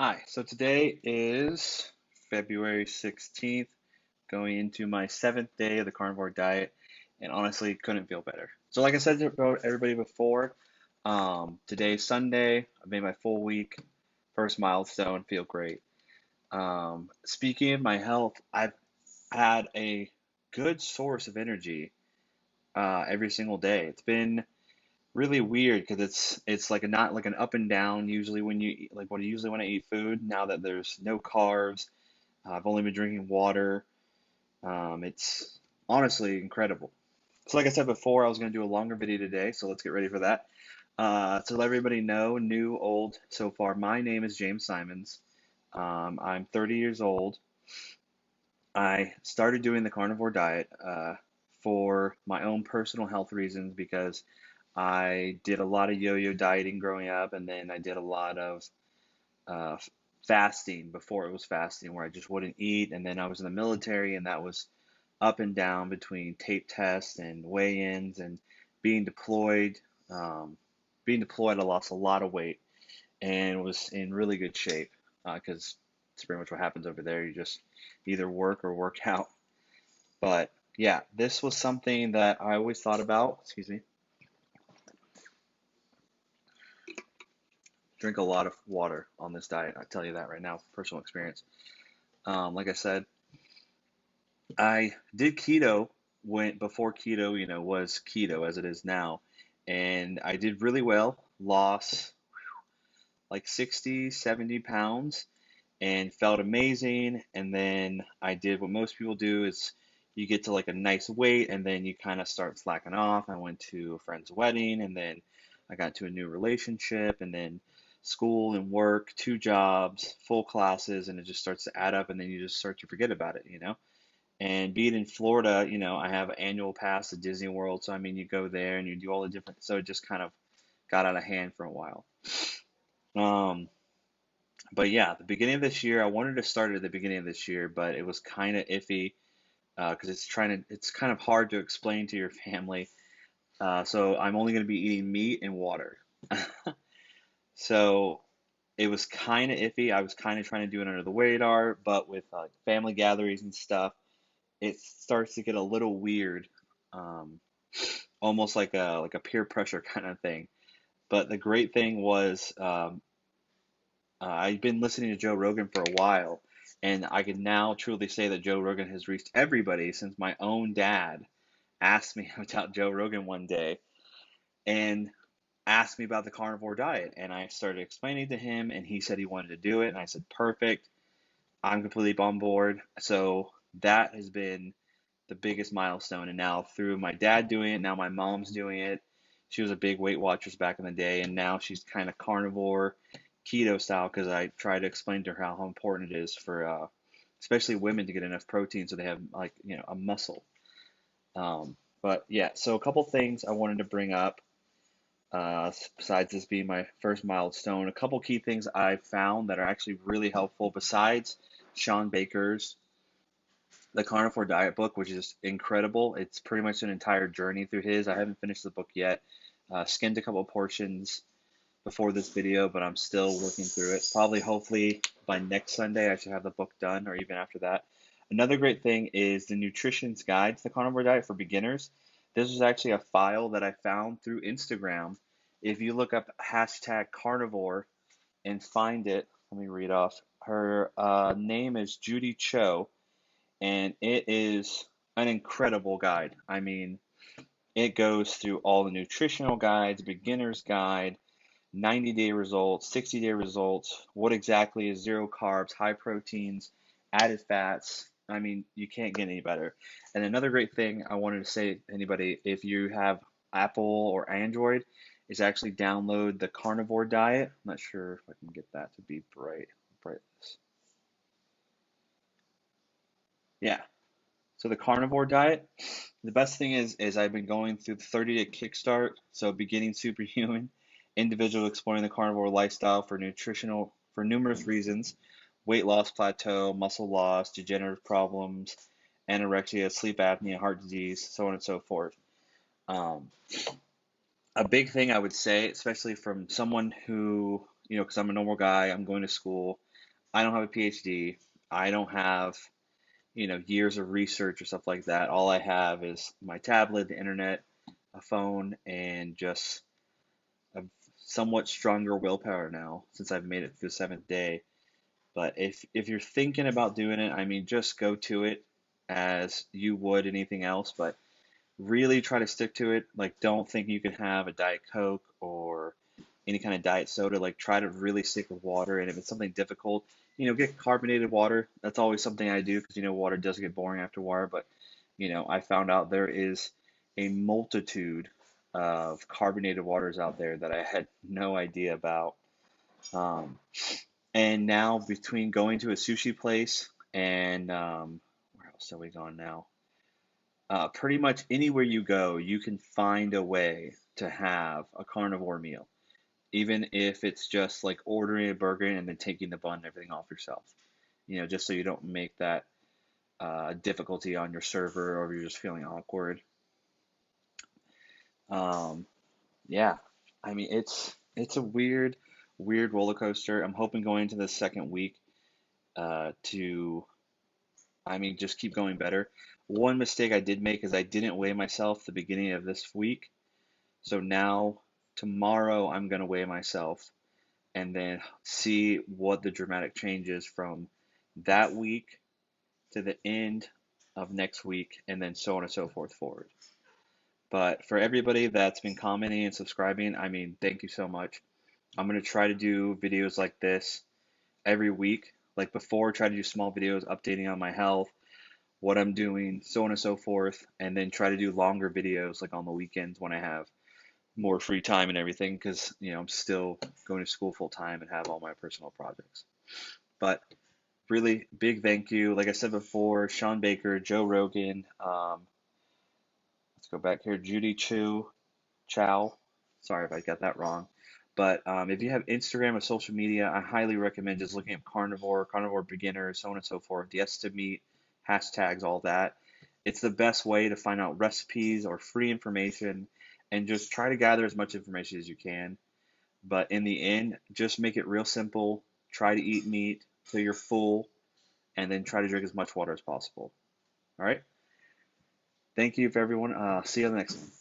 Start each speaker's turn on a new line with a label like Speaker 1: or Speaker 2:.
Speaker 1: Hi, so today is February 16th, going into my seventh day of the carnivore diet, and honestly, couldn't feel better. So, like I said to everybody before, today's Sunday. I made my full week, first milestone, feel great. Speaking of my health, I've had a good source of energy every single day. It's been really weird because it's like not like an up and down usually when you eat, like when I eat food. Now that there's no carbs, I've only been drinking water. It's honestly incredible. So, like I said before, I was going to do a longer video today, so let's get ready for that. To let everybody know, new, old, so far, my name is James Simons. I'm 30 years old. I started doing the carnivore diet for my own personal health reasons because I did a lot of yo-yo dieting growing up, and then I did a lot of uh, fasting before it was fasting, where I just wouldn't eat. And then I was in the military, and that was up and down between tape tests and weigh-ins and being deployed. Um, Being deployed, I lost a lot of weight and was in really good shape because it's pretty much what happens over there. You just either work or work out. But yeah, this was something that I always thought about. Excuse me. Drink a lot of water on this diet. I tell you that right now, personal experience. Like I said, I did keto when before keto, was keto as it is now, and I did really well. Lost like 60, 70 pounds and felt amazing. And then I did what most people do is you get to like a nice weight and then you kind of start slacking off. I went to a friend's wedding and then I got to a new relationship and then school and work, two jobs, full classes, and it just starts to add up and then you just start to forget about it. And being in Florida, I have an annual pass to Disney World, so I mean you go there and you do all the different, so it just kind of got out of hand for a while. Um, but yeah, the beginning of this year, I wanted to start at the beginning of this year, but it was kind of iffy because it's kind of hard to explain to your family. So I'm only going to be eating meat and water. So it was kind of iffy. I was kind of trying to do it under the radar, but with family gatherings and stuff, it starts to get a little weird, um, almost like a peer pressure kind of thing. But the great thing was I've been listening to Joe Rogan for a while, and I can now truly say that Joe Rogan has reached everybody since my own dad asked me about Joe Rogan one day and asked me about the carnivore diet. And I started explaining to him, and he said he wanted to do it. And I said, perfect. I'm completely on board. So that has been the biggest milestone. And now, through my dad doing it, now my mom's doing it. She was a big Weight Watchers back in the day, and now she's kind of carnivore keto style because I try to explain to her how important it is for especially women to get enough protein so they have like a muscle. But yeah, so a couple things I wanted to bring up besides this being my first milestone. A couple key things I found that are actually really helpful besides Sean Baker's The Carnivore Diet book, which is incredible. It's pretty much an entire journey through his. I haven't finished the book yet. Skimmed a couple portions before this video, but I'm still working through it. Probably, hopefully, by next Sunday, I should have the book done, or even after that. Another great thing is the Nutrition's Guide to the Carnivore Diet for Beginners. This is actually a file that I found through Instagram. If you look up hashtag carnivore and find it, let me read off. Her name is Judy Cho, and it is an incredible guide. I mean, it goes through all the nutritional guides, beginner's guide, 90-day results, 60-day results, what exactly is zero carbs, high proteins, added fats. I mean, you can't get any better. And another great thing I wanted to say to anybody, if you have Apple or Android, is actually download the carnivore diet. I'm not sure if I can get that to be bright. Yeah. So the carnivore diet, the best thing is I've been going through the 30-day kickstart, so beginning superhuman, individual exploring the carnivore lifestyle for numerous reasons, weight loss plateau, muscle loss, degenerative problems, anorexia, sleep apnea, heart disease, so on and so forth. Um, a big thing I would say, especially from someone who, because I'm a normal guy, I'm going to school. I don't have a PhD. I don't have, years of research or stuff like that. All I have is my tablet, the internet, a phone, and just a somewhat stronger willpower now since I've made it through the seventh day. But if you're thinking about doing it, I mean, just go to it as you would anything else, but really try to stick to it. Like, don't think you can have a Diet Coke or any kind of diet soda. Like, try to really stick with water. And if it's something difficult, get carbonated water. That's always something I do because, water does get boring after a while. But, I found out there is a multitude of carbonated waters out there that I had no idea about. Um, and now between going to a sushi place and where else are we going now? Pretty much anywhere you go, you can find a way to have a carnivore meal, even if it's just like ordering a burger and then taking the bun and everything off yourself. Just so you don't make that difficulty on your server or you're just feeling awkward. Um, yeah, I mean it's a weird roller coaster. I'm hoping going into the second week to I mean, just keep going better. One mistake I did make is I didn't weigh myself the beginning of this week. So now, tomorrow, I'm going to weigh myself and then see what the dramatic change is from that week to the end of next week, and then so on and so forth forward. But for everybody that's been commenting and subscribing, I mean, thank you so much. I'm going to try to do videos like this every week. Like before, try to do small videos updating on my health, what I'm doing, so on and so forth, and then try to do longer videos like on the weekends when I have more free time and everything because I'm still going to school full time and have all my personal projects. But really big thank you, like I said before, Sean Baker, Joe Rogan. Let's go back here, Judy Chow. Sorry if I got that wrong. But if you have Instagram or social media, I highly recommend just looking up carnivore beginner, so on and so forth. Yes to meat, hashtags, all that. It's the best way to find out recipes or free information and just try to gather as much information as you can. But in the end, just make it real simple. Try to eat meat till you're full and then try to drink as much water as possible. All right. Thank you for everyone. See you on the next one.